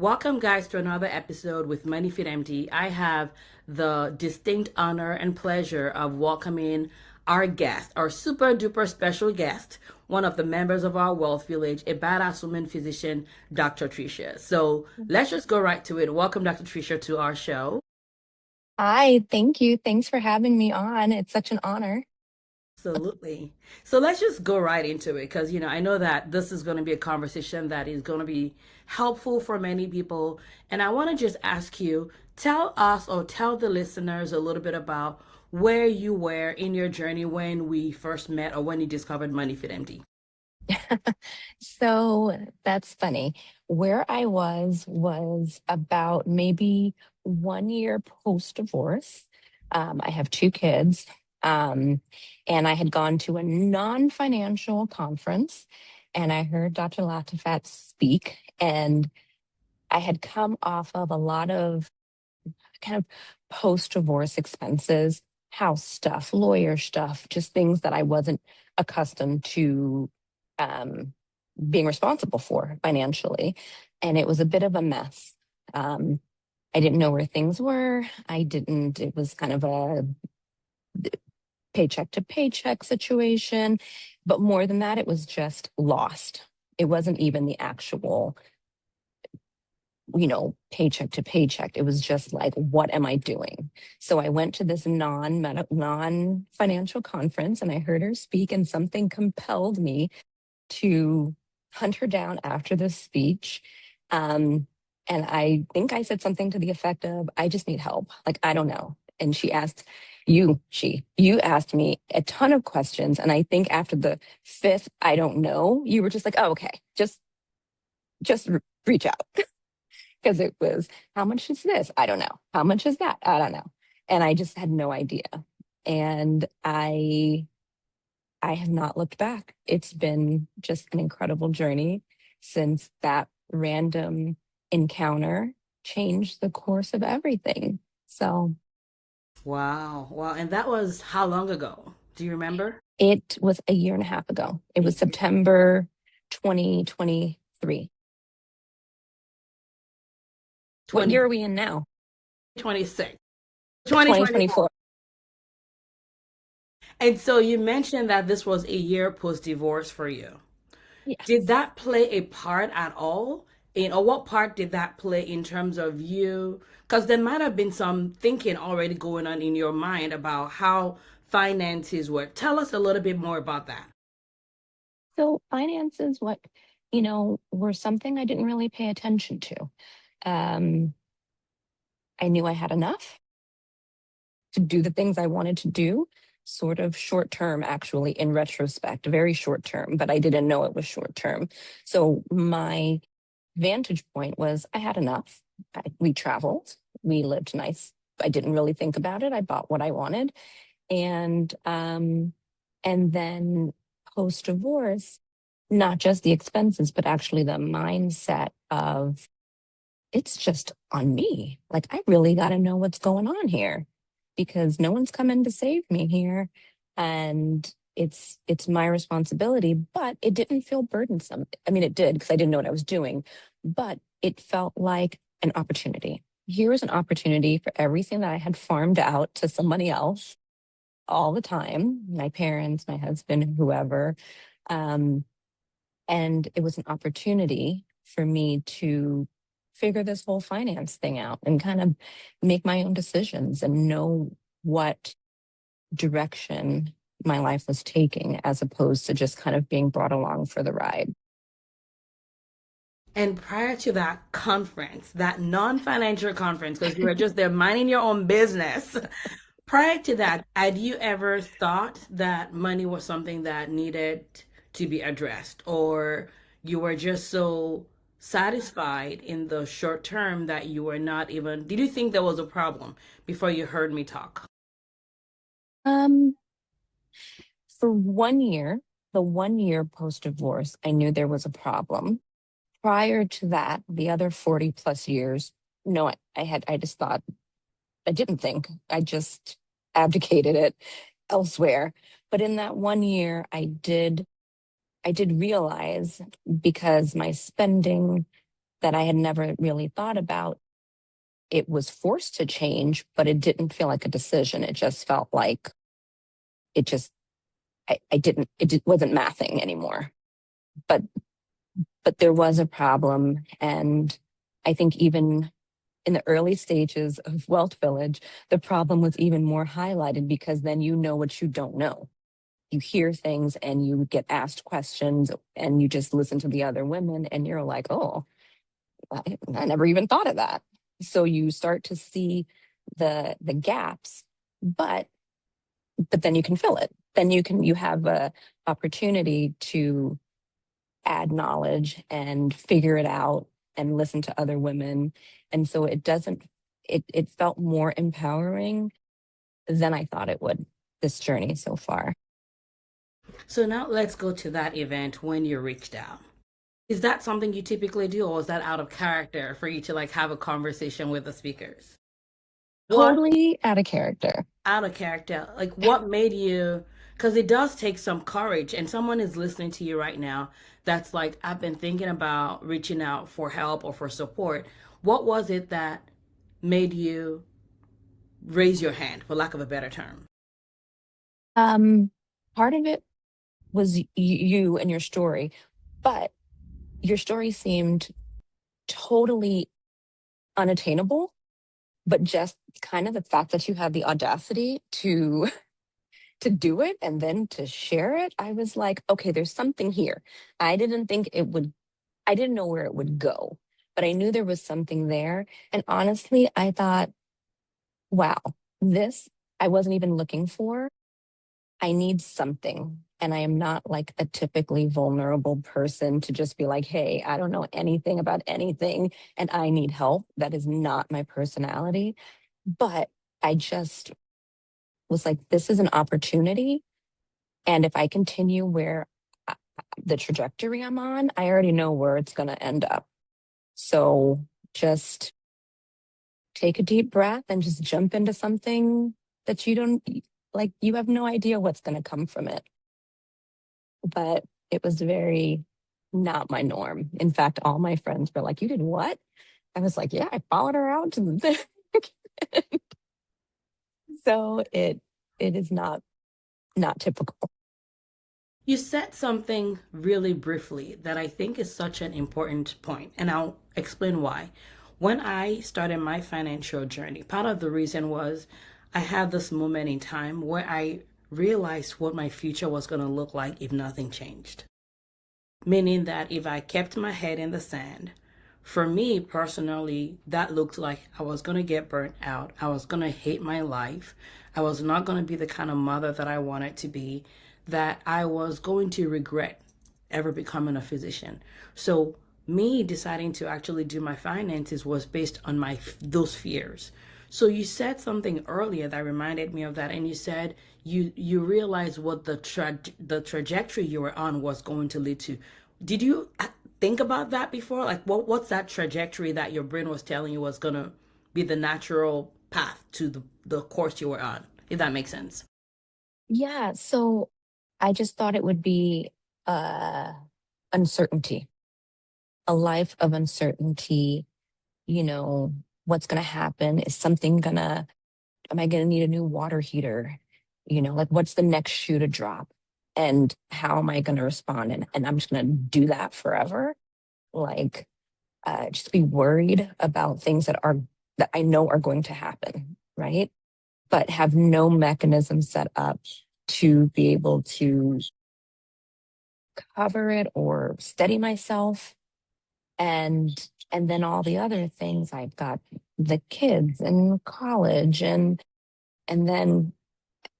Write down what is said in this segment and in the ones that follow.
Welcome, guys, to another episode with MoneyFit MD. I have the distinct honor and pleasure of welcoming our guest, our super duper special guest, one of the members of our Wealth Village, a badass woman physician, Dr. Tricia. So let's just go right to it. Welcome, Dr. Tricia, to our show. Hi, thank you. Thanks for having me on. It's such an honor. Absolutely. So let's just go right into it because, I know that this is going to be a conversation that is going to be helpful for many people. And I want to just ask you, tell us or tell the listeners a little bit about where you were in your journey when we first met or when you discovered Money Fit MD. So that's funny. Where I was about maybe 1 year post-divorce. I have two kids. Um, and I had gone to a non-financial conference and I heard Dr. Latifat speak. And I had come off of a lot of kind of post-divorce expenses, house stuff, lawyer stuff, just things that I wasn't accustomed to um, being responsible for financially. And it was a bit of a mess. Um, I didn't know where things were. It was kind of a paycheck to paycheck situation. But more than that, it was just lost. It wasn't even the actual paycheck to paycheck. It was just like, what am I doing? So I went to this non-financial conference and I heard her speak, and something compelled me to hunt her down after the speech. And I think I said something to the effect of, I just need help. Like, I don't know. And she asked, you asked me a ton of questions. And I think after the fifth, I don't know, you were just like, oh, okay, just reach out. Because it was, how much is this? I don't know. How much is that? I don't know. And I just had no idea. And I have not looked back. It's been just an incredible journey since that random encounter changed the course of everything. So Wow. Wow. And that was how long ago? Do you remember? it was a year and a half ago. It was September 2023. What year are we in now? 2026. 2024. 2024. And so you mentioned that this was a year post divorce for you. Did Yes. that play a part at all? Or what part did that play in terms of you? Because there might have been some thinking already going on in your mind about how finances work. Tell us a little bit more about that. So finances, were something I didn't really pay attention to. Um, I knew I had enough to do the things I wanted to do, sort of short term, actually, in retrospect, very short term, but I didn't know it was short term. So my vantage point was I had enough. We traveled, we lived nice. I didn't really think about it. I bought what I wanted. And then post divorce, not just the expenses, but actually the mindset of it's just on me. Like, I really got to know what's going on here because no one's coming to save me here. And it's my responsibility, but it didn't feel burdensome. I mean, it did because I didn't know what I was doing, but it felt like an opportunity. Here was an opportunity for everything that I had farmed out to somebody else all the time, my parents, my husband, whoever. Um, and it was an opportunity for me to figure this whole finance thing out and kind of make my own decisions and know what direction my life was taking as opposed to just kind of being brought along for the ride. And prior to that conference, that non financial conference, because you were just there minding your own business, prior to that, had you ever thought that money was something that needed to be addressed, or you were just so satisfied in the short term that you were not even, did you think there was a problem before you heard me talk? Um, for 1 year, the 1 year post divorce, I knew there was a problem. Prior to that, the other 40 plus years, no, I just thought, I didn't think, I just abdicated it elsewhere. But in that 1 year, I did realize because my spending that I had never really thought about. It was forced to change, but it didn't feel like a decision. It just felt like it just, I didn't, wasn't mathing anymore. But, but there was a problem. And I think even in the early stages of Wealth Village, the problem was even more highlighted because then you know what you don't know. You hear things and you get asked questions and you just listen to the other women and you're like, oh, I never even thought of that. So you start to see the gaps, but then you can fill it. Then you have a opportunity to add knowledge and figure it out and listen to other women. And so it doesn't, it felt more empowering than I thought it would, this journey so far. So now let's go to that event when you reached out. Is that something you typically do, or is that out of character for you to like have a conversation with the speakers? What Totally out of character. out of character, like what made you, because it does take some courage, and someone is listening to you right now that's like, I've been thinking about reaching out for help or for support. What was it that made you raise your hand, for lack of a better term? Um, Part of it was you and your story, but your story seemed totally unattainable. But just kind of the fact that you had the audacity to do it and then to share it, I was like, okay, there's something here. I didn't think it would, I didn't know where it would go, but I knew there was something there. And honestly, I thought, wow, this I wasn't even looking for. I need something. And I am not like a typically vulnerable person to just be like, hey, I don't know anything about anything and I need help. That is not my personality. But I just was like, this is an opportunity. And if I continue where I- the trajectory I'm on, I already know where it's going to end up. So just take a deep breath and just jump into something that you don't like, you have no idea what's going to come from it. But it was very not my norm. In fact, all my friends were like, you did what? I was like, yeah, I followed her out to the thing. So it is not typical. You said something really briefly that I think is such an important point, and I'll explain why. When I started my financial journey, part of the reason was I had this moment in time where I realized what my future was going to look like if nothing changed. Meaning that if I kept my head in the sand, for me personally, that looked like I was going to get burnt out. I was going to hate my life. I was not going to be the kind of mother that I wanted to be, that I was going to regret ever becoming a physician. So, me deciding to actually do my finances was based on my those fears. So you said something earlier that reminded me of that, and you said you realized what the trajectory you were on was going to lead to. Did you think about that before? Like, what's that trajectory that your brain was telling you was gonna be the natural path to the course you were on? If that makes sense. Yeah, so I just thought it would be uh uncertainty, a life of uncertainty, you know, what's going to happen? Is something going to, am I going to need a new water heater? You know, like what's the next shoe to drop? And how am I going to respond? And I'm just going to do that forever. Like, just be worried about things that I know are going to happen, right? But have no mechanism set up to be able to cover it or steady myself. And then all the other things, I've got the kids and college, and then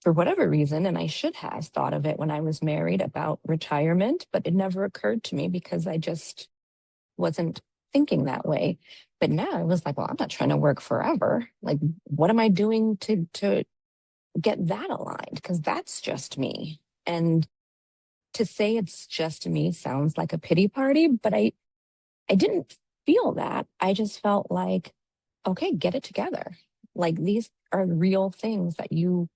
for whatever reason, and I should have thought of it when I was married about retirement, but it never occurred to me because I just wasn't thinking that way. But now I was like, well, I'm not trying to work forever. Like, what am I doing to get that aligned? Because that's just me. And to say it's just me sounds like a pity party, but I didn't feel that. I just felt like, okay, get it together. Like, these are real things that you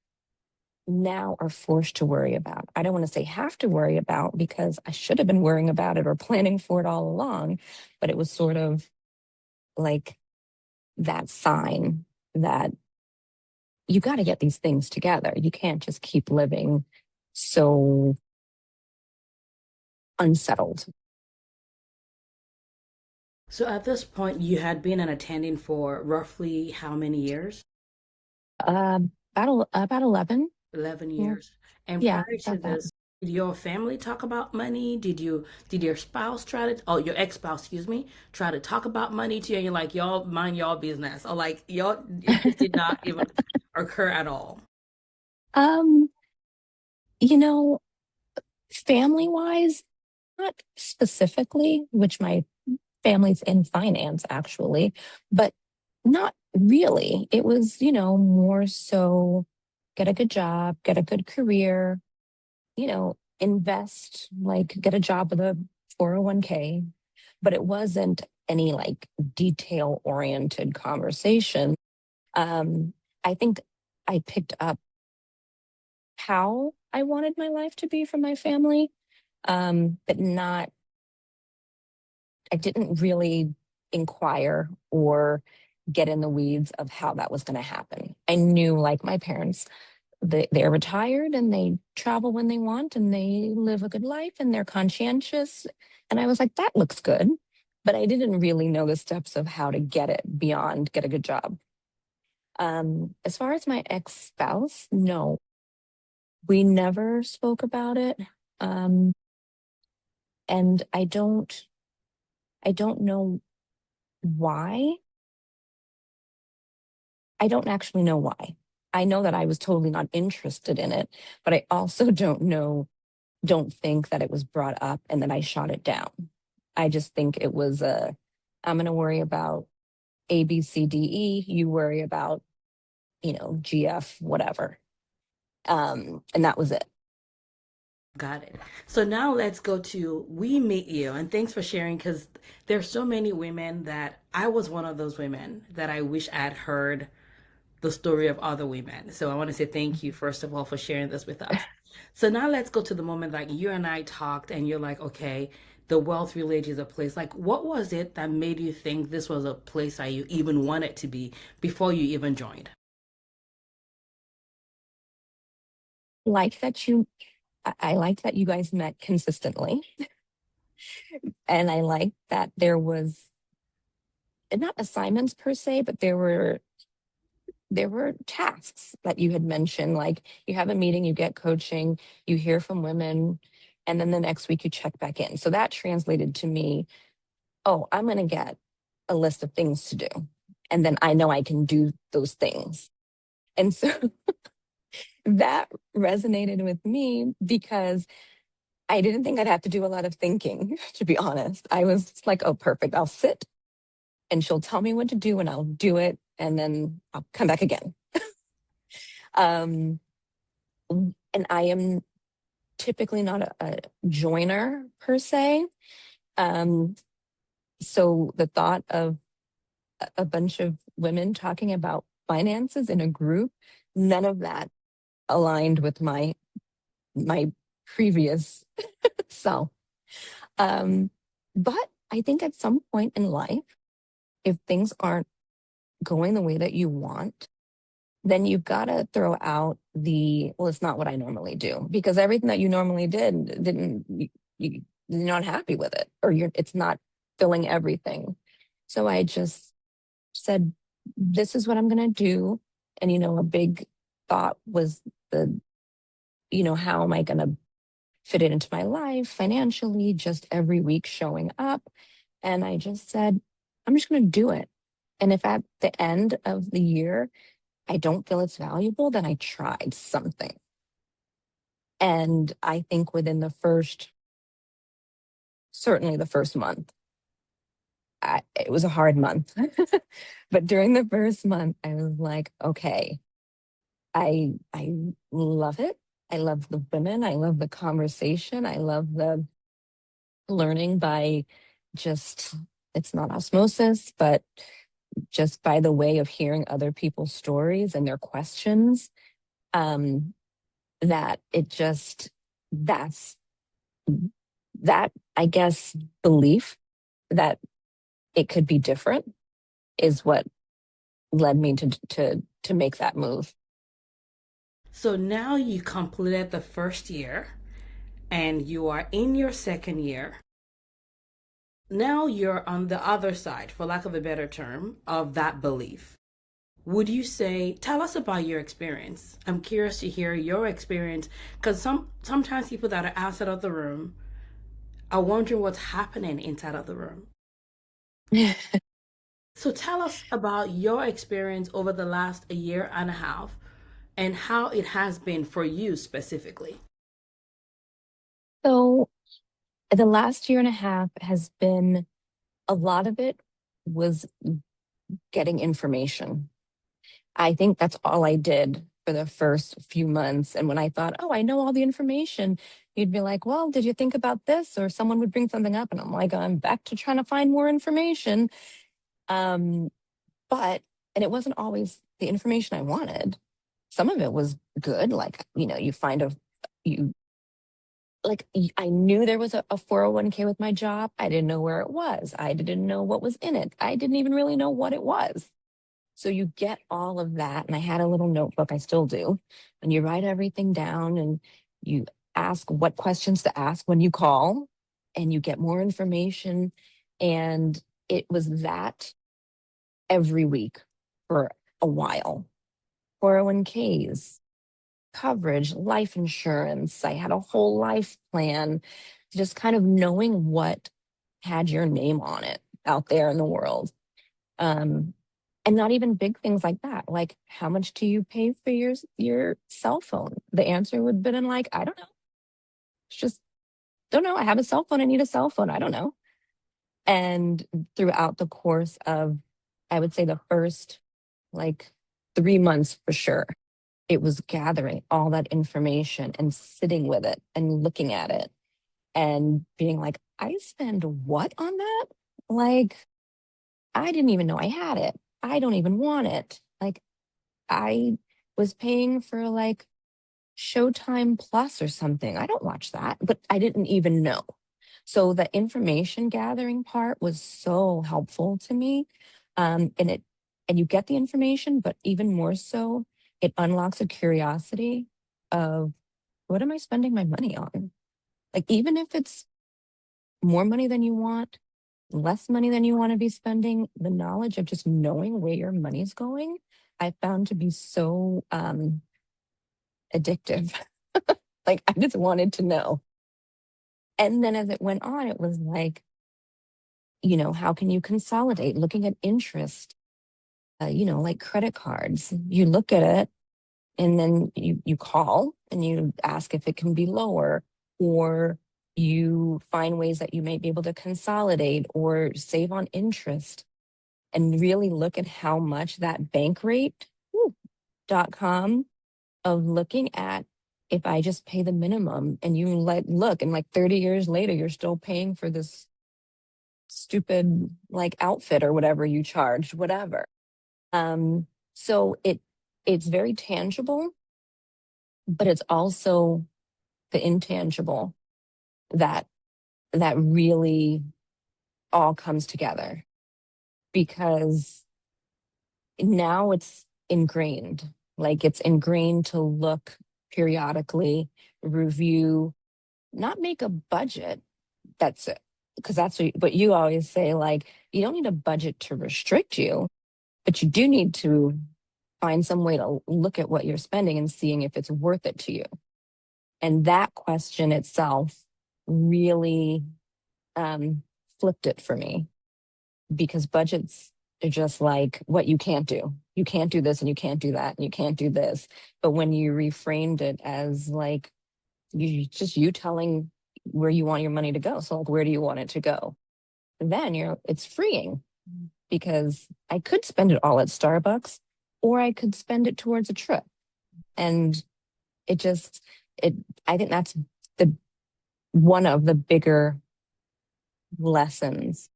now are forced to worry about. I don't want to say have to worry about because I should have been worrying about it or planning for it all along, but it was sort of like that sign that you got to get these things together. You can't just keep living so unsettled. So at this point, you had been an attending for roughly how many years? Uh, about 11. 11 Mm, years. And yeah, prior to about that. this, did your family talk about money? Did your spouse try to, oh, your ex-spouse, excuse me, try to talk about money to you? And you're like, y'all mind y'all business. Or like, y'all, it just did not even occur at all. um, you know, family wise, not specifically, which my family's in finance actually, but not really. It was, more so get a good job, get a good career, invest, like get a job with a 401k. But it wasn't any like detail oriented conversation. Um, I think I picked up how I wanted my life to be from my family, but not, I didn't really inquire or get in the weeds of how that was going to happen. I knew, like my parents, they're retired and they travel when they want and they live a good life and they're conscientious. And I was like, that looks good. But I didn't really know the steps of how to get it beyond get a good job. As far as my ex spouse, no, we never spoke about it. Um, and I don't know why. I don't actually know why. I know that I was totally not interested in it, but I also don't think that it was brought up and that I shot it down. I just think it was I'm going to worry about A, B, C, D, E. You worry about, GF, whatever. And that was it. Got it. So now let's go to we meet you, and thanks for sharing because there's so many women that I was one of those women that I wish I'd heard the story of other women. So I want to say thank you, first of all, for sharing this with us. So now let's go to the moment like you and I talked, and you're like, okay, the wealth village is a place. Like, what was it that made you think this was a place that you even wanted to be before you even joined? Like that you, I liked that you guys met consistently. And I liked that there was not assignments per se, but there were tasks that you had mentioned, like you have a meeting, you get coaching, you hear from women, and then the next week you check back in. So that translated to me, oh, I'm going to get a list of things to do. And then I know I can do those things. And so that resonated with me because I didn't think I'd have to do a lot of thinking, to be honest. I was like, oh, perfect. I'll sit and she'll tell me what to do and I'll do it. And then I'll come back again. Um, and I am typically not a joiner per se. Um, so the thought of a bunch of women talking about finances in a group, none of that aligned with my previous self. Um, but I think at some point in life, if things aren't going the way that you want, then you've got to throw out well, it's not what I normally do because everything that you normally didn't, you're not happy with it or it's not filling everything. So I just said, this is what I'm going to do. And, a big thought was how am I going to fit it into my life financially, just every week showing up. And I just said, I'm just going to do it. And if at the end of the year, I don't feel it's valuable, then I tried something. And I think within certainly the first month, it was a hard month. But during the first month, I was like, okay, I love it. I love the women. I love the conversation. I love the learning by just, it's not osmosis, but just by the way of hearing other people's stories and their questions. Um, that it just, that's that, I guess, belief that it could be different. is what led me to make that move. So now you completed the first year and you are in your second year. Now you're on the other side, for lack of a better term, of that belief. Would you say, tell us about your experience? I'm curious to hear your experience because sometimes people that are outside of the room are wondering what's happening inside of the room. So tell us about your experience over the last a year and a half and how it has been for you specifically. So the last year and a half has been, a lot of it was getting information. I think that's all I did for the first few months. And when I thought, oh, I know all the information, you'd be like, well, did you think about this? Or someone would bring something up. And I'm like, I'm back to trying to find more information. Um, but, and it wasn't always the information I wanted. Some of it was good. Like, you find you, I knew there was a 401k with my job. I didn't know where it was. I didn't know what was in it. I didn't even really know what it was. So you get all of that. And I had a little notebook, I still do. And you write everything down and you ask what questions to ask when you call and you get more information. And it was that every week for a while. 401ks, coverage, life insurance. I had a whole life plan, just kind of knowing what had your name on it out there in the world. Um, and not even big things like that. Like, how much do you pay for your cell phone? The answer would have been like, I don't know. It's just don't know. I have a cell phone. I need a cell phone. I don't know. And throughout the course of, I would say the first like 3 months for sure, it was gathering all that information and sitting with it and looking at it and being like, I spend what on that? Like, I didn't even know I had it. I don't even want it. Like, I was paying for like Showtime Plus or something. I don't watch that, but I didn't even know. So the information gathering part was so helpful to me. And you get the information, but even more so, it unlocks a curiosity of, what am I spending my money on? Like, even if it's more money than you want, less money than you want to be spending, the knowledge of just knowing where your money's going, I found to be so addictive. Like, I just wanted to know. And then as it went on, it was like, how can you consolidate? Looking at interest, like credit cards. You look at it and then you call and you ask if it can be lower, or you find ways that you may be able to consolidate or save on interest, and really look at how much that bankrate.com of looking at, if I just pay the minimum and you look and like 30 years later, you're still paying for this stupid like outfit or whatever you charged, whatever. So it's very tangible, but it's also the intangible that really all comes together, because now it's ingrained. Like, it's ingrained to look periodically, review, not make a budget. That's it. Because that's what you always say, like, you don't need a budget to restrict you, but you do need to find some way to look at what you're spending and seeing if it's worth it to you. And that question itself really flipped it for me, because budgets are just like what you can't do. You can't do this and you can't do that and you can't do this. But when you reframed it as like, you telling where you want your money to go. So like, where do you want it to go? Then it's freeing, because I could spend it all at Starbucks, or I could spend it towards a trip. And it just, it, I think that's the one of the bigger lessons,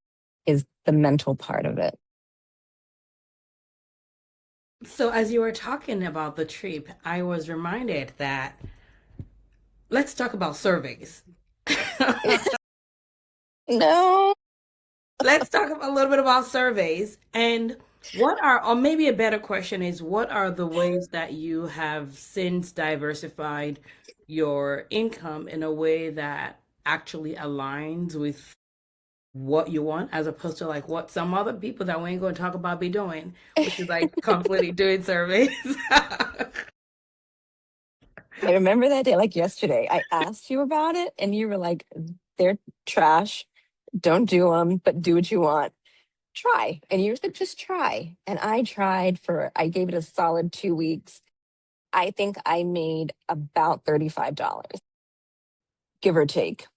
is the mental part of it. So, as you were talking about the trip, I was reminded that let's talk about surveys. No. Let's talk a little bit about surveys. And What are, or maybe a better question is, what are the ways that you have since diversified your income in a way that actually aligns with what you want, as opposed to like what some other people that we ain't going to talk about be doing, which is like completely doing surveys? I remember that day like yesterday. I asked you about it, and you were like, they're trash. Don't do them, but do what you want. Try. And you said, just try. And I tried I gave it a solid 2 weeks. I think I made about $35, give or take.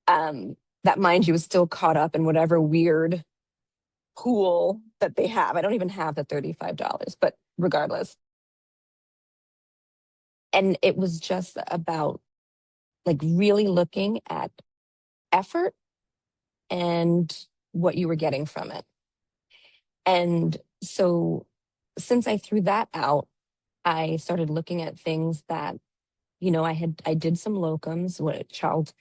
That, mind you, is still caught up in whatever weird pool that they have. I don't even have the $35, but regardless. And it was just about like really looking at effort and what you were getting from it. And so since I threw that out, I started looking at things that, I did some locums. What child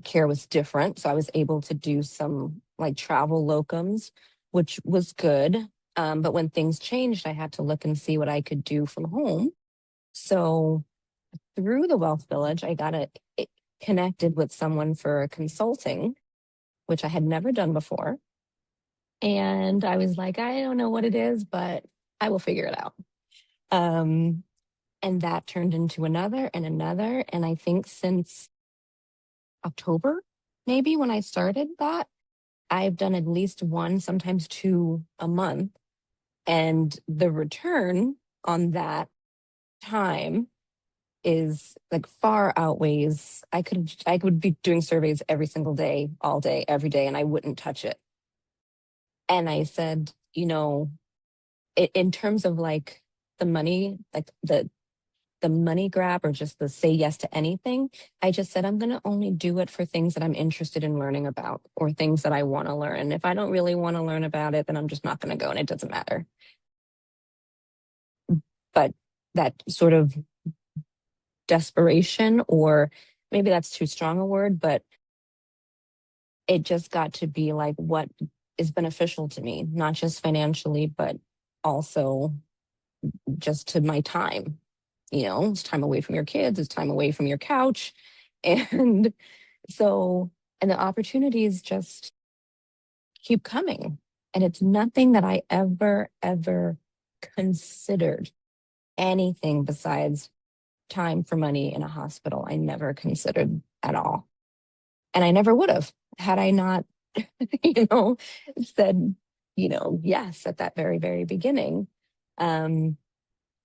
care was different. So I was able to do some like travel locums, which was good. But when things changed, I had to look and see what I could do from home. So through the Wealth Village, it connected with someone for consulting, which I had never done before. And I was like, I don't know what it is, but I will figure it out. Um, and that turned into another and another. And I think since October, maybe when I started that, I've done at least one, sometimes two a month. And the return on that time is like far outweighs. I could be doing surveys every single day, all day, every day, and I wouldn't touch it. And I said, in terms of like the money, like the money grab or just the say yes to anything, I just said I'm going to only do it for things that I'm interested in learning about or things that I want to learn. And if I don't really want to learn about it, then I'm just not going to go and it doesn't matter. But that sort of desperation, or maybe that's too strong a word, but it just got to be like what is beneficial to me, not just financially, but also just to my time. It's time away from your kids, it's time away from your couch. And so, and the opportunities just keep coming. And it's nothing that I ever considered anything besides time for money in a hospital. I never considered at all. And I never would have had I not, you know, said, yes at that very, very beginning. Um,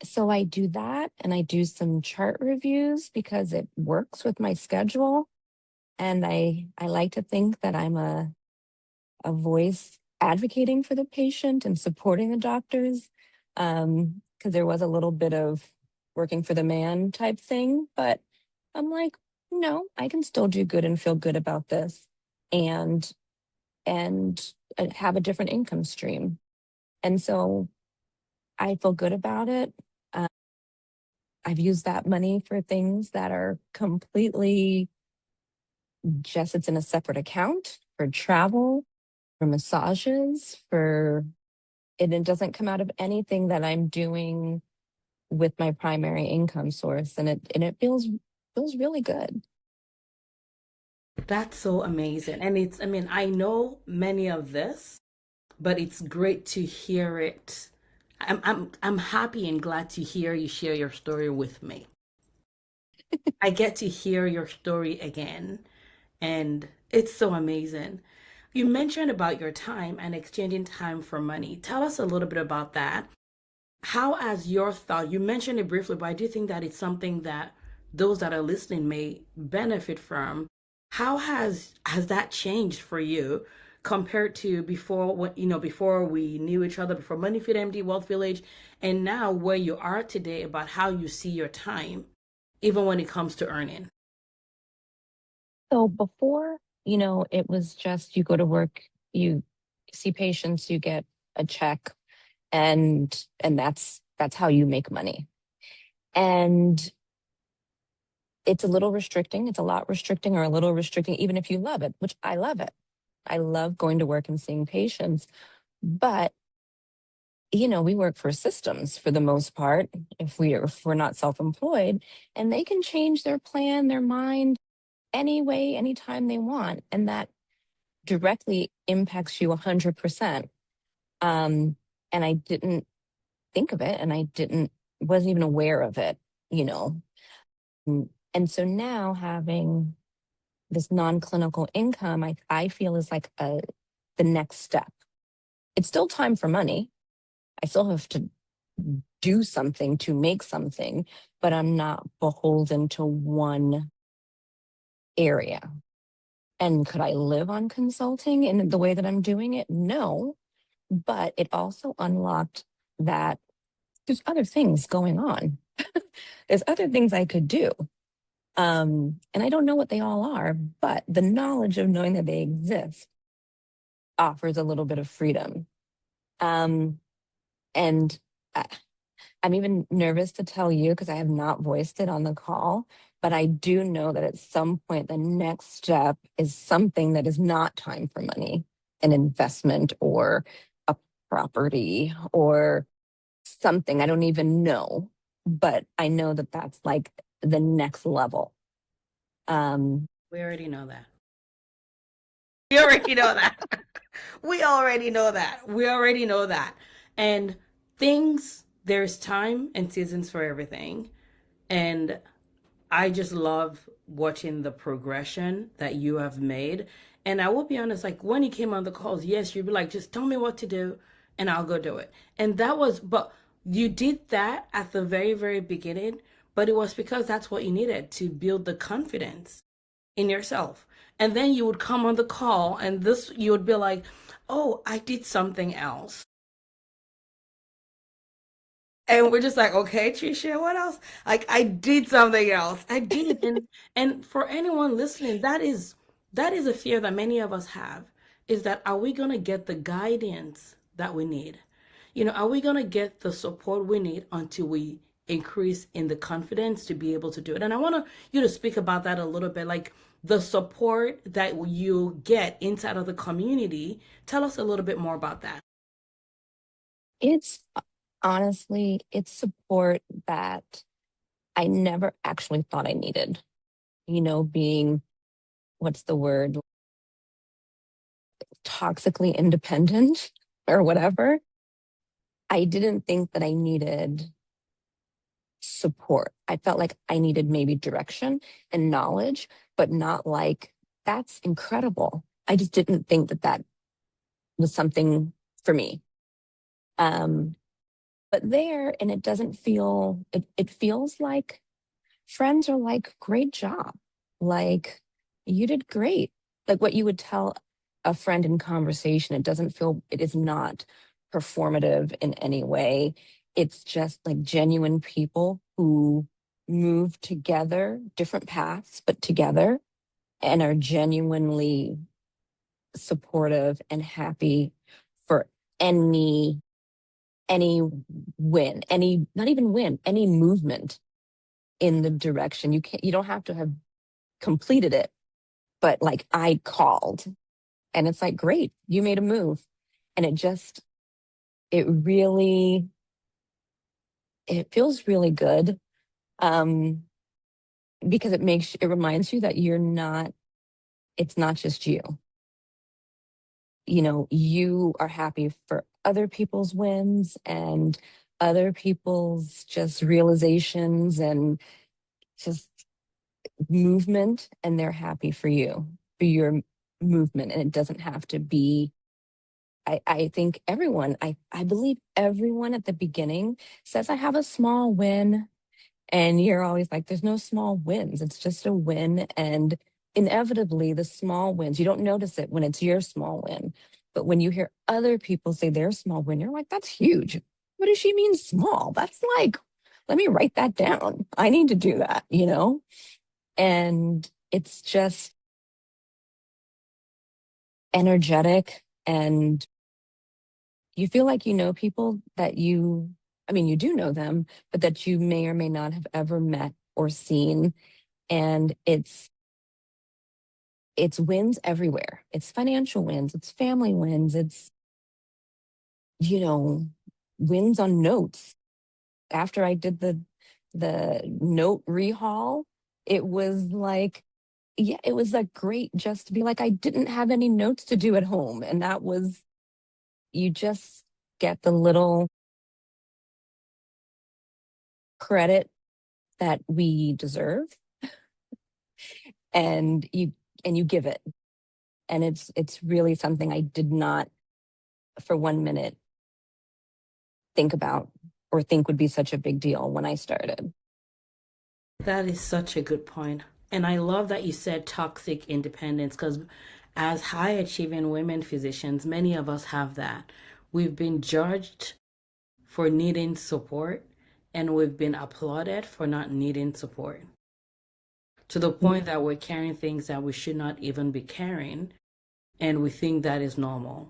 so I do that and I do some chart reviews because it works with my schedule. And I like to think that I'm a voice advocating for the patient and supporting the doctors. Because there was a little bit of working for the man type thing, but I'm like, no, I can still do good and feel good about this and and have a different income stream. And so I feel good about it. Uh, I've used that money for things that are completely just, it's in a separate account for travel, for massages, and it doesn't come out of anything that I'm doing with my primary income source. And it feels really good. That's so amazing. And it's, I mean, I know many of this, but it's great to hear it. I'm happy and glad to hear you share your story with me. I get to hear your story again, and it's so amazing. You mentioned about your time and exchanging time for money. Tell us a little bit about that. How has your thought, you mentioned it briefly, but I do think that it's something that those that are listening may benefit from. How has that changed for you compared to before, what before we knew each other, before MoneyFit MD, Wealth Village, and now where you are today, about how you see your time, even when it comes to earning? So before, it was just you go to work, you see patients, you get a check, and that's how you make money. And it's a little restricting. It's a lot restricting, or a little restricting, even if you love it, which I love it. I love going to work and seeing patients. But we work for systems for the most part, if we're not self-employed, and they can change their plan, their mind any way, anytime they want. And that directly impacts you 100%. Um, and I didn't think of it, and wasn't even aware of it, you know. And so now having this non-clinical income, I feel is like the next step. It's still time for money. I still have to do something to make something, but I'm not beholden to one area. And could I live on consulting in the way that I'm doing it? No, but it also unlocked that there's other things going on. There's other things I could do. And I don't know what they all are, but the knowledge of knowing that they exist offers a little bit of freedom. Um, and I, I'm even nervous to tell you because I have not voiced it on the call, but I do know that at some point the next step is something that is not time for money, an investment or a property or something. I don't even know, but I know that that's like the next level. Um, We already know that. We already know that. We already know that. We already know that. And there's time and seasons for everything. And I just love watching the progression that you have made. And I will be honest, like when you came on the calls, yes, you'd be like, just tell me what to do and I'll go do it. And but you did that at the very, very beginning, but it was because that's what you needed to build the confidence in yourself. And then you would come on the call and you would be like, oh, I did something else. And we're just like, okay, Tricia, what else? Like I did something else. I did. And for anyone listening, that is a fear that many of us have, is that are we gonna get the guidance that we need? Are we gonna get the support we need until we increase in the confidence to be able to do it? And I want you to speak about that a little bit, like the support that you get inside of the community. Tell us a little bit more about that. it's honestly, it's support that I never actually thought I needed. Being, what's the word, toxically independent or whatever. I didn't think that I needed support. I felt like I needed maybe direction and knowledge, but not like, that's incredible. I just didn't think that that was something for me. Um, but there, and it doesn't feel, it feels like friends are like, great job. Like, you did great. Like what you would tell a friend in conversation. It is not performative in any way. It's just like genuine people who move together, different paths, but together, and are genuinely supportive and happy for any any win, any not even win, any movement in the direction. You don't have to have completed it, but like I called, and it's like, great, you made a move. And it really, it feels really good. Um, because it reminds you that it's not just you. You are happy for other people's wins and other people's just realizations and just movement, and they're happy for your movement. And it doesn't have to be, I think I believe everyone at the beginning says, I have a small win. And you're always like, there's no small wins. It's just a win. And inevitably, the small wins, you don't notice it when it's your small win. But when you hear other people say their small win, you're like, that's huge. What does she mean small? That's like, let me write that down. I need to do that. And it's just energetic, and you feel like you know people that I mean, you do know them, but that you may or may not have ever met or seen. And it's wins everywhere. It's financial wins, it's family wins, it's, you know, wins on notes. After I did the note rehaul, it was like, yeah, it was like great just to be like, I didn't have any notes to do at home. And that was, you just get the little credit that we deserve, and you give it. And it's really something I did not for 1 minute think about or think would be such a big deal when I started. That is such a good point. And I love that you said toxic independence because as high achieving women physicians, many of us have that. We've been judged for needing support and we've been applauded for not needing support to the point that we're carrying things that we should not even be carrying and we think that is normal.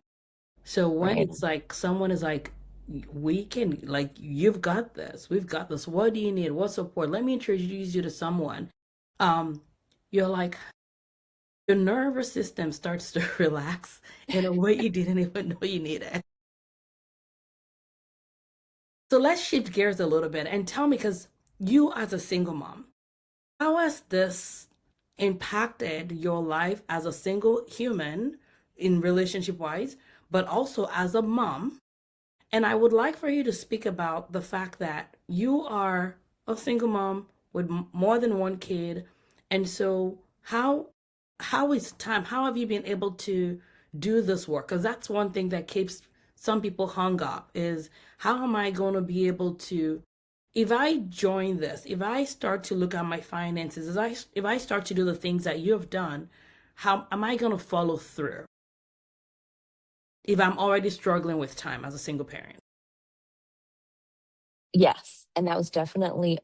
So when Right. it's like someone is like, we can, like, you've got this, we've got this. What do you need? What support? Let me introduce you to someone. Um, you're like, your nervous system starts to relax in a way you didn't even know you needed. So let's shift gears a little bit and tell me, because you as a single mom, how has this impacted your life as a single human in relationship wise, but also as a mom? And I would like for you to speak about the fact that you are a single mom with more than one kid. And so how is time? How have you been able to do this work? Because that's one thing that keeps some people hung up is how am I going to be able to if I join this, if I start to look at my finances, if I start to do the things that you have done, how am I going to follow through if I'm already struggling with time as a single parent? Yes. And that was definitely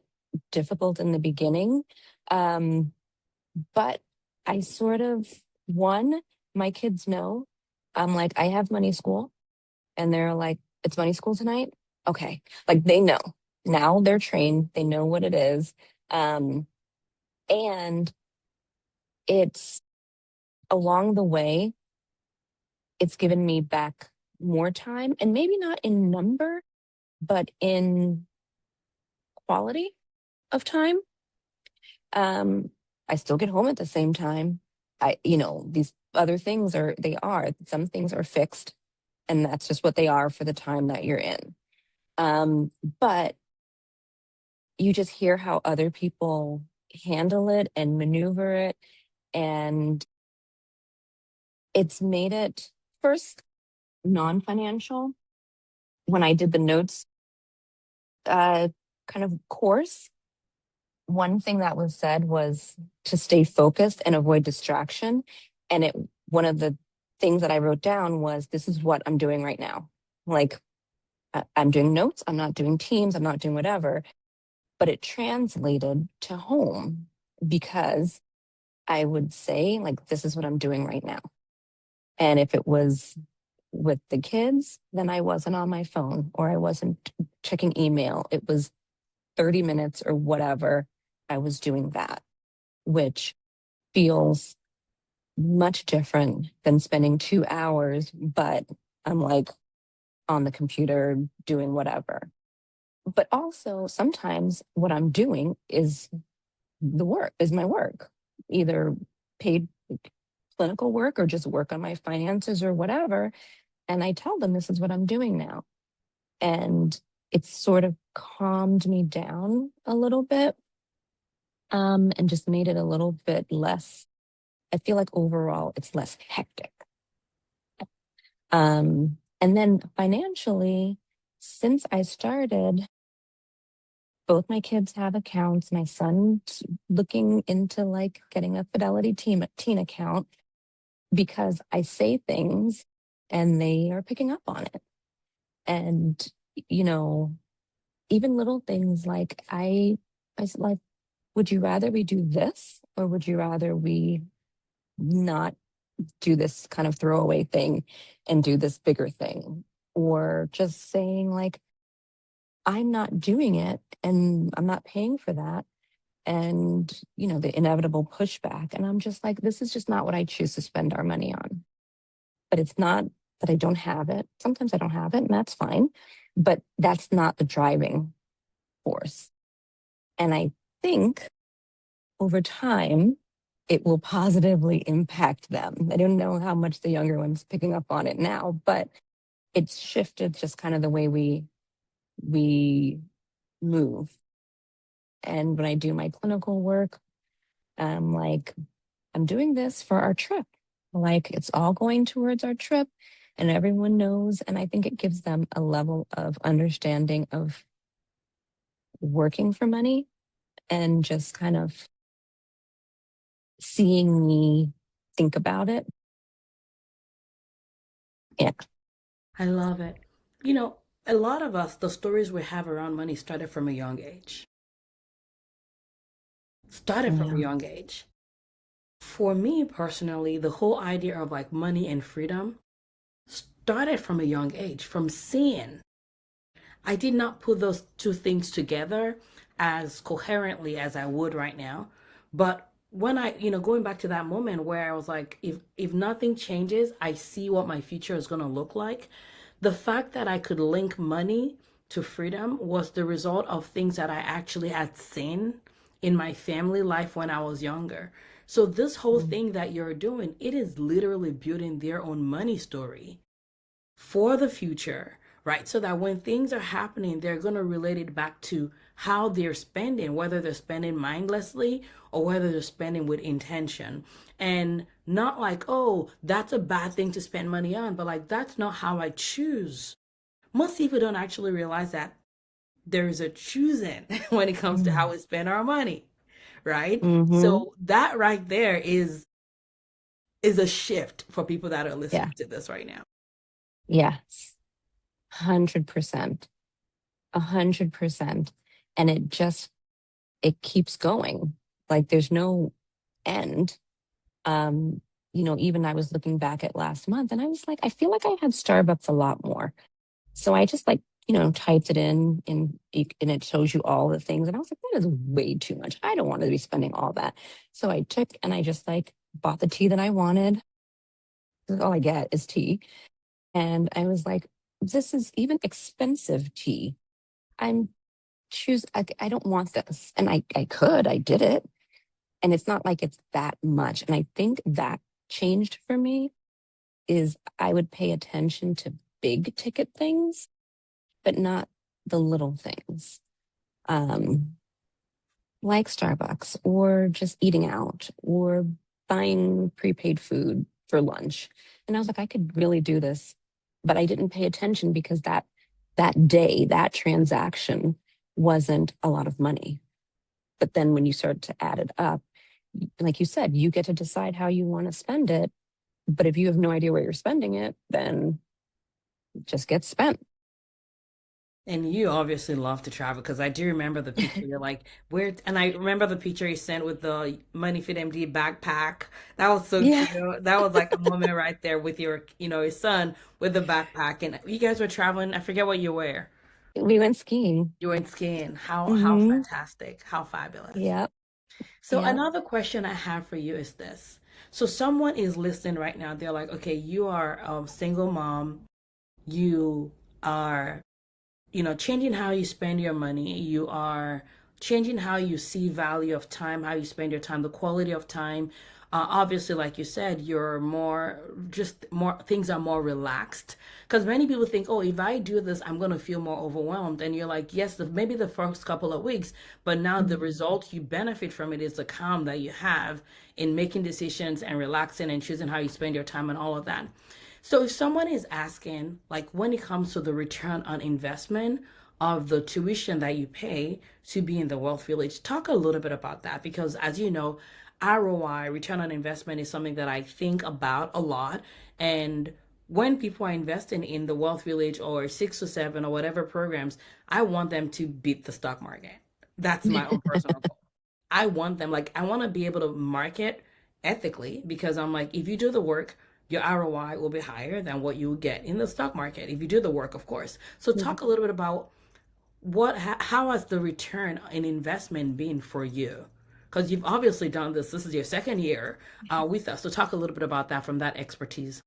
difficult in the beginning. Um, but I sort of, one, my kids know I'm like, I have money school. And they're like, it's money school tonight? Okay. Like they know. Now they're trained, they know what it is. Um, and it's along the way, it's given me back more time, and maybe not in number, but in quality of time. Um, I still get home at the same time. These other things some things are fixed, and that's just what they are for the time that you're in. But you just hear how other people handle it and maneuver it. And it's made it first non financial. When I did the notes uh, kind of course, one thing that was said was to stay focused and avoid distraction. And one of the things that I wrote down was, this is what I'm doing right now. Like, I'm doing notes, I'm not doing teams, I'm not doing whatever. But it translated to home because I would say, like, this is what I'm doing right now. And if it was with the kids, then I wasn't on my phone or I wasn't checking email. It was 30 minutes or whatever. I was doing that, which feels much different than spending 2 hours, but I'm like on the computer doing whatever. But also, sometimes what I'm doing is my work, either paid clinical work or just work on my finances or whatever. And I tell them this is what I'm doing now. And it's sort of calmed me down a little bit, and just made it a little bit less. I feel like overall it's less hectic. And then financially, since I started, both my kids have accounts. My son's looking into like getting a Fidelity teen account because I say things and they are picking up on it. And, you know, even little things like I said, like, would you rather we do this or would you rather we not do this kind of throwaway thing and do this bigger thing? Or just saying, like, I'm not doing it and I'm not paying for that. And, the inevitable pushback. And I'm just like, this is just not what I choose to spend our money on. But it's not that I don't have it. Sometimes I don't have it, and that's fine. But that's not the driving force. And I think over time, it will positively impact them. I don't know how much the younger one's picking up on it now, but it's shifted just kind of the way we move. And when I do my clinical work, I'm like, I'm doing this for our trip. Like it's all going towards our trip and everyone knows. And I think it gives them a level of understanding of working for money and just kind of seeing me think about it. Yeah. I love it. You know, a lot of us, the stories we have around money started from a young age. Started from a Yeah. young age. For me personally, the whole idea of like money and freedom started from a young age, from seeing. I did not put those two things together as coherently as I would right now. But when going back to that moment where I was like, if nothing changes, I see what my future is going to look like. The fact that I could link money to freedom was the result of things that I actually had seen in my family life when I was younger. So this whole Mm. thing that you're doing, it is literally building their own money story for the future, right? So that when things are happening, they're going to relate it back to how they're spending, whether they're spending mindlessly or whether they're spending with intention. And not like, oh, that's a bad thing to spend money on, but like, that's not how I choose. Most people don't actually realize that there's a choosing when it comes to how Mm. we spend our money, right? Mm-hmm. So that right there is a shift for people that are Yeah. listening to this right now. Yes. 100%. 100%. And it keeps going. Like there's no end. Um, even I was looking back at last month and I was like, I feel like I had Starbucks a lot more. So I just like, typed it and it shows you all the things. And I was like, that is way too much. I don't want to be spending all that. So I took and I just like bought the tea that I wanted. All I get is tea. And I was like, this is even expensive tea. I'm I don't want this. And I did it. And it's not like it's that much. And I think that changed for me is I would pay attention to big ticket things, but not the little things. Um, like Starbucks or just eating out or buying prepaid food for lunch. And I was like, I could really do this, but I didn't pay attention because that day, that transaction wasn't a lot of money. But then when you start to add it up, like you said, you get to decide how you want to spend it. But if you have no idea where you're spending it, then it just gets spent. And you obviously love to travel because I do remember the picture. You're like, where? And I remember the picture you sent with the Money Fit MD backpack. That was so Yeah, cute. That was like a moment right there with your son with the backpack. And you guys were traveling. I forget what you were. we went skiing. You went skiing. How Mm-hmm. fantastic. How fabulous. Yep. So Yep. another question I have for you is this. So someone is listening right now. They're like, okay, you are a single mom. You are changing how you spend your money. You are changing how you see value of time, how you spend your time, the quality of time. Obviously, like you said, you're more things are more relaxed. Because many people think, oh, if I do this, I'm going to feel more overwhelmed. And you're like, yes, maybe the first couple of weeks, but now the Mhm. result you benefit from it is the calm that you have in making decisions and relaxing and choosing how you spend your time and all of that. So if someone is asking, like when it comes to the return on investment of the tuition that you pay to be in the Wealth Village, talk a little bit about that because as you know, ROI, return on investment, is something that I think about a lot. And when people are investing in the Wealth Village or 6 to 7 or whatever programs, I want them to beat the stock market. That's my own personal goal. I want them, like, I want to be able to market ethically because I'm like, if you do the work, your ROI will be higher than what you get in the stock market if you do the work, of course. So talk a little bit about how has the return in investment been for you? Because you've obviously done this. This is your second year with us. So talk a little bit about that from that expertise.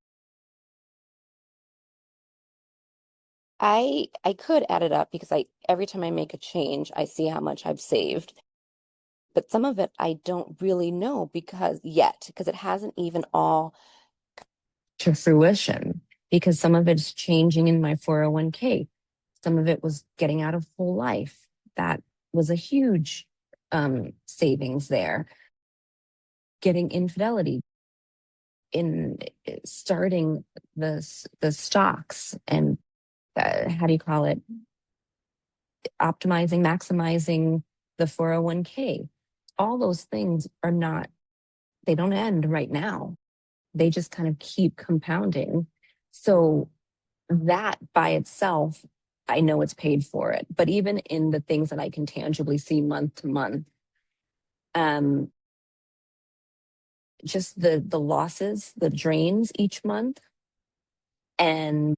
I could add it up because I every time I make a change, I see how much I've saved. But some of it I don't really know because it hasn't even all to fruition because some of it's changing in my 401k. Some of it was getting out of whole life. That was a huge savings there. Getting infidelity in starting the stocks and how do you call it? Optimizing, maximizing the 401k. All those things are not, they don't end right now. They just kind of keep compounding. So that by itself, I know it's paid for it. But even in the things that I can tangibly see month to month, um, just the losses, the drains each month, and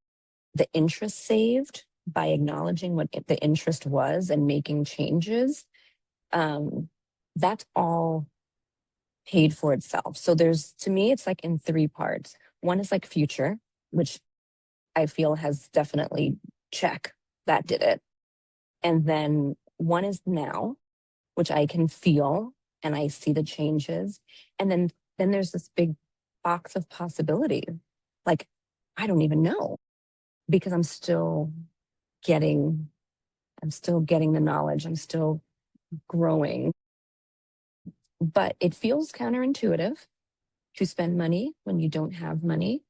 the interest saved by acknowledging what the interest was and making changes, um, that's all paid for itself. So there's, to me, it's like in three parts. One is like future, which I feel has definitely check, that did it. And then one is now, which I can feel and I see the changes. And then there's this big box of possibility. Like, I don't even know because getting, I'm still getting the knowledge. I'm still growing. But it feels counterintuitive to spend money when you don't have money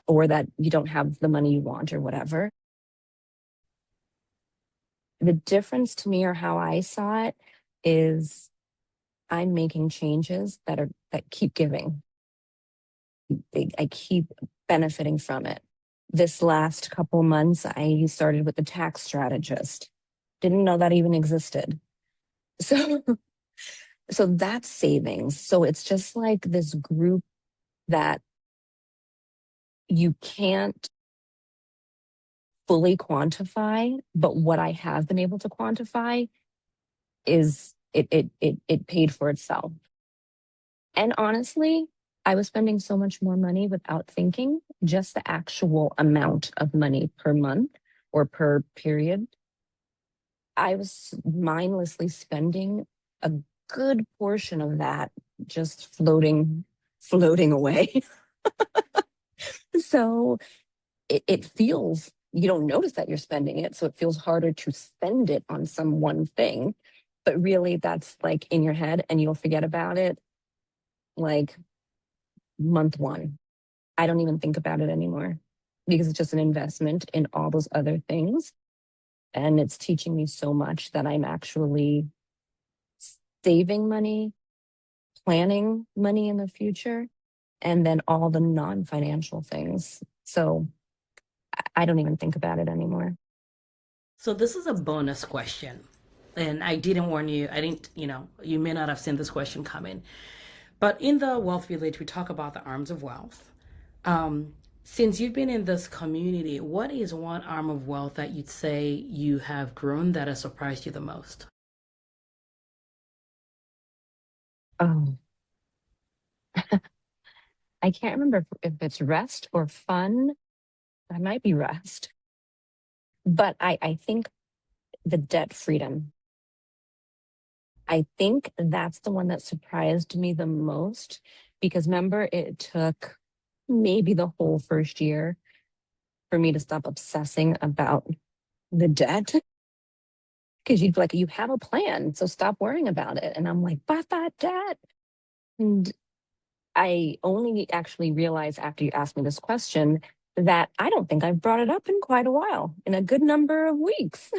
or that you don't have the money you want or whatever. The difference to me or how I saw it is I'm making changes that keep giving. I keep benefiting from it. This last couple months, I started with the tax strategist. Didn't know that even existed. So, so that's savings. So it's just like this group that you can't fully quantify, but what I have been able to quantify is it paid for itself. And honestly, I was spending so much more money without thinking, just the actual amount of money per month or per period. I was mindlessly spending a good portion of that just floating away. So it feels, you don't notice that you're spending it. So it feels harder to spend it on some one thing. But really, that's like in your head and you'll forget about it like month one. I don't even think about it anymore because it's just an investment in all those other things. And it's teaching me so much that I'm actually saving money, planning money in the future, and then all the non financial things. So I don't even think about it anymore. So this is a bonus question. And I didn't warn you. I didn't, you may not have seen this question coming. But in the Wealth Village, we talk about the arms of wealth. Um, since you've been in this community, what is one arm of wealth that you'd say you have grown that has surprised you the most? Oh, I can't remember if it's rest or fun. I might be rest, but I think the debt freedom. I think that's the one that surprised me the most because remember, it took maybe the whole first year for me to stop obsessing about the debt because you'd be like, you have a plan, so stop worrying about it. And I'm like, but that debt. And I only actually realized after you asked me this question that I don't think I've brought it up in quite a while, in a good number of weeks.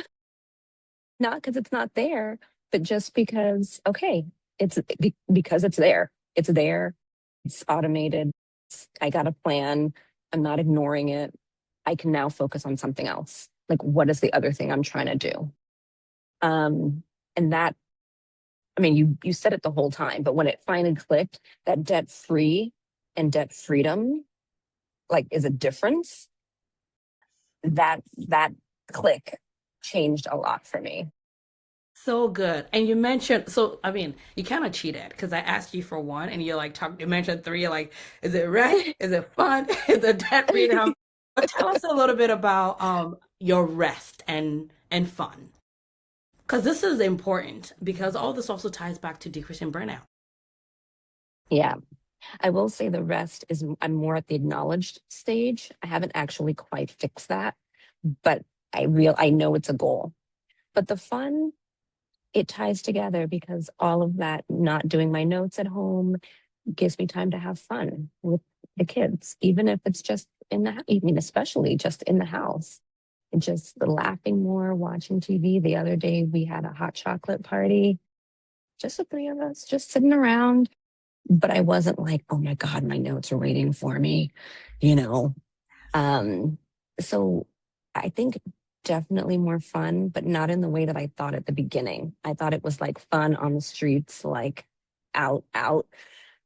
Not because it's not there, but just because, okay, because it's there. It's there. It's automated. I got a plan. I'm not ignoring it. I can now focus on something else. Like, what is the other thing I'm trying to do? Um, and that, I mean, you said it the whole time, but when it finally clicked, that debt free and debt freedom, like, is a difference. That click changed a lot for me. So good. And you mentioned, so I mean, you kind of cheated because I asked you for one and you're like, you mentioned three. You're like, is it rest? Is it fun? Is it debt freedom? But tell us a little bit about, your rest and fun? Because this is important because all this also ties back to decreasing burnout. Yeah. I will say the rest is, I'm more at the acknowledged stage. I haven't actually quite fixed that, but I know it's a goal. But the fun, it ties together because all of that not doing my notes at home gives me time to have fun with the kids, even if it's just in the, I mean, especially just in the house. And just the laughing more, watching TV. The other day we had a hot chocolate party, just the three of us, just sitting around. But I wasn't like, oh my God, my notes are waiting for me, you know. Um, so I think definitely more fun, but not in the way that I thought at the beginning. I thought it was like fun on the streets, like out.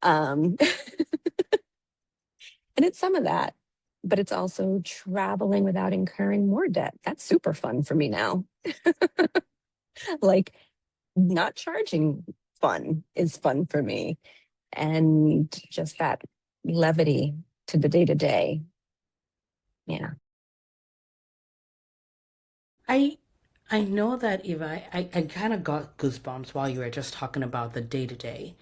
Um, and it's some of that, but it's also traveling without incurring more debt. That's super fun for me now. Like not charging fun is fun for me. And just that levity to the day to day. Yeah. I I know that Eva, I kind of got goosebumps while you were just talking about the day to day.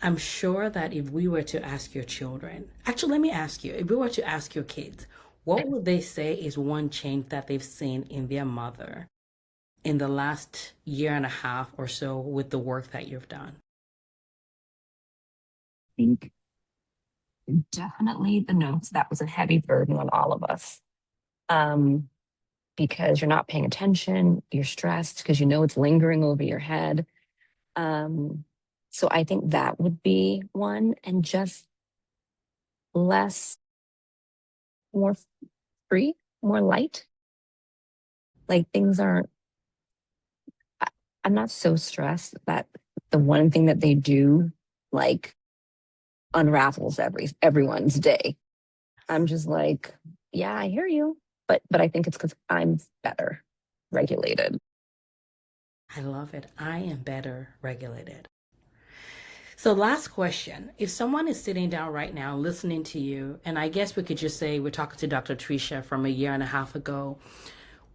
I'm sure that if we were to ask your children, actually, let me ask you, if we were to ask your kids, what would they say is one change that they've seen in their mother in the last year and a half or so with the work that you've done? I think definitely the notes, that was a heavy burden on all of us. Um, because you're not paying attention, you're stressed because you know it's lingering over your head. Um, so I think that would be one, and just less, more free, more light. Like things aren't, I, I'm not so stressed that the one thing that they do like unravels everyone's day. I'm just like, yeah, I hear you. But I think it's because I'm better regulated. I love it. I am better regulated. So, last question. If someone is sitting down right now listening to you, and I guess we could just say we're talking to Dr. Tricia from a year and a half ago,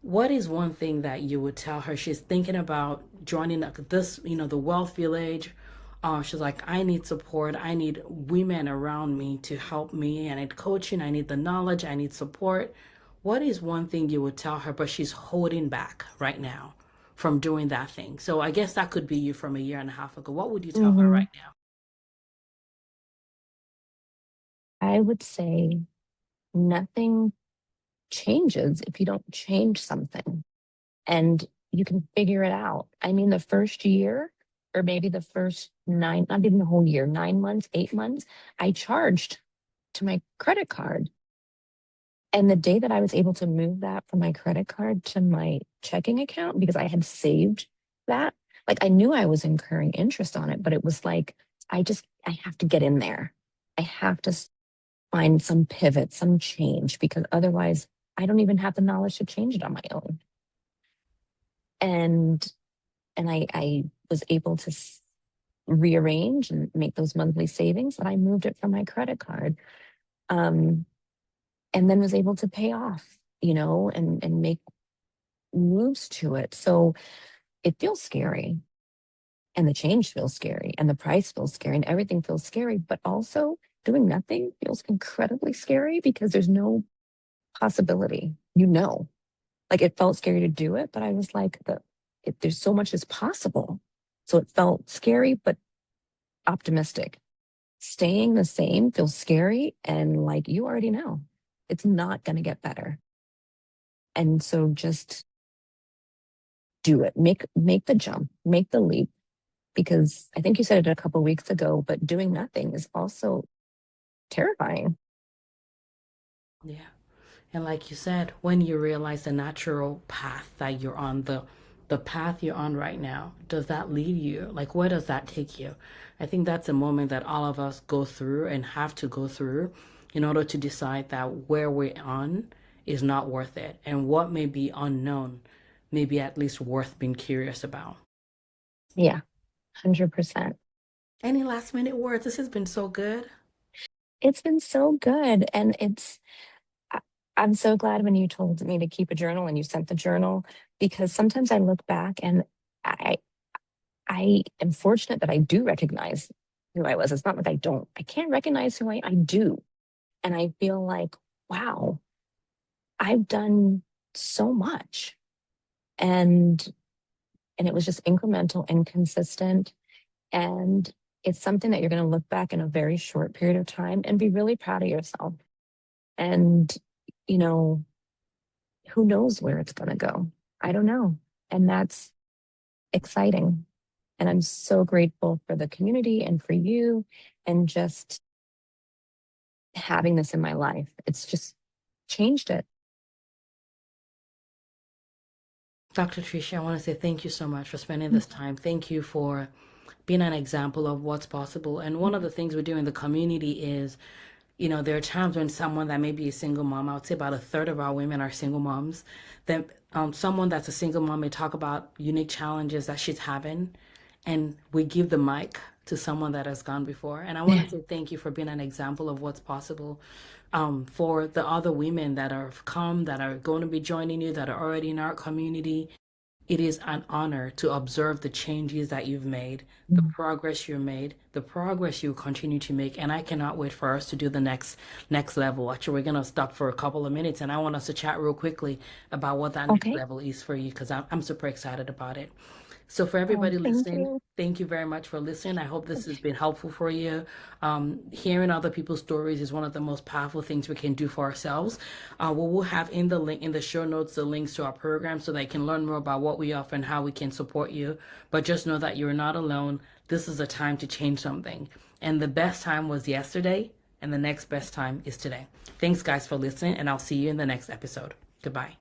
what is one thing that you would tell her? She's thinking about joining this, the Wealth Village. She's like, I need support. I need women around me to help me. I need coaching. I need the knowledge. I need support. What is one thing you would tell her, but she's holding back right now from doing that thing? So I guess that could be you from a year and a half ago. What would you tell her Mm-hmm. right now? I would say nothing changes if you don't change something, and you can figure it out. I mean, the first year, or maybe the first nine, not even the whole year, 9 months, 8 months, I charged to my credit card. And the day that I was able to move that from my credit card to my checking account, because I had saved that, like I knew I was incurring interest on it, but it was like, I have to get in there. I have to find some pivot, some change, because otherwise I don't even have the knowledge to change it on my own. And I was able to rearrange and make those monthly savings, and I moved it from my credit card. Um, and then was able to pay off, and make moves to it. So it feels scary, and the change feels scary, and the price feels scary, and everything feels scary. But also doing nothing feels incredibly scary because there's no possibility. Like it felt scary to do it, but I was like, there's so much is possible. So it felt scary, but optimistic. Staying the same feels scary, and like you already know, it's not going to get better. And so just do it. Make the jump, make the leap, because I think you said it a couple of weeks ago, but doing nothing is also terrifying. Yeah. And like you said, when you realize the natural path that you're on, the path you're on right now, does that lead you? Like where does that take you? I think that's a moment that all of us go through and have to go through in order to decide that where we're on is not worth it. And what may be unknown may be at least worth being curious about. Yeah, 100%. Any last minute words? This has been so good. It's been so good. And I'm so glad when you told me to keep a journal and you sent the journal, because sometimes I look back and I I am fortunate that I do recognize who I was. It's not like I don't. I can't recognize who I do. And I feel like, wow, I've done so much. And and it was just incremental and consistent. And it's something that you're going to look back in a very short period of time and be really proud of yourself. And, you know, who knows where it's going to go? I don't know. And that's exciting. And I'm so grateful for the community and for you and just having this in my life. It's just changed it. Dr. Tricia, I want to say thank you so much for spending this time. Thank you for being an example of what's possible. And one of the things we do in the community is, there are times when someone that may be a single mom, I would say about a third of our women are single moms, then someone that's a single mom may talk about unique challenges that she's having, and we give the mic to someone that has gone before. And I want Yeah. to say thank you for being an example of what's possible, for the other women that have come, that are going to be joining you, that are already in our community. It is an honor to observe the changes that you've made, the progress you made, the progress you continue to make, and I cannot wait for us to do the next level. Actually, we're gonna stop for a couple of minutes, and I want us to chat real quickly about what that next Okay. level is for you, because I'm super excited about it. So for Oh, everybody thank listening, you. thank you very much for listening. I hope this has been helpful for you. Hearing other people's stories is one of the most powerful things we can do for ourselves. We will have in the link in the show notes the links to our program so they can learn more about what we offer and how we can support you. But just know that you're not alone. This is a time to change something. And the best time was yesterday, and the next best time is today. Thanks, guys, for listening, and I'll see you in the next episode. Goodbye.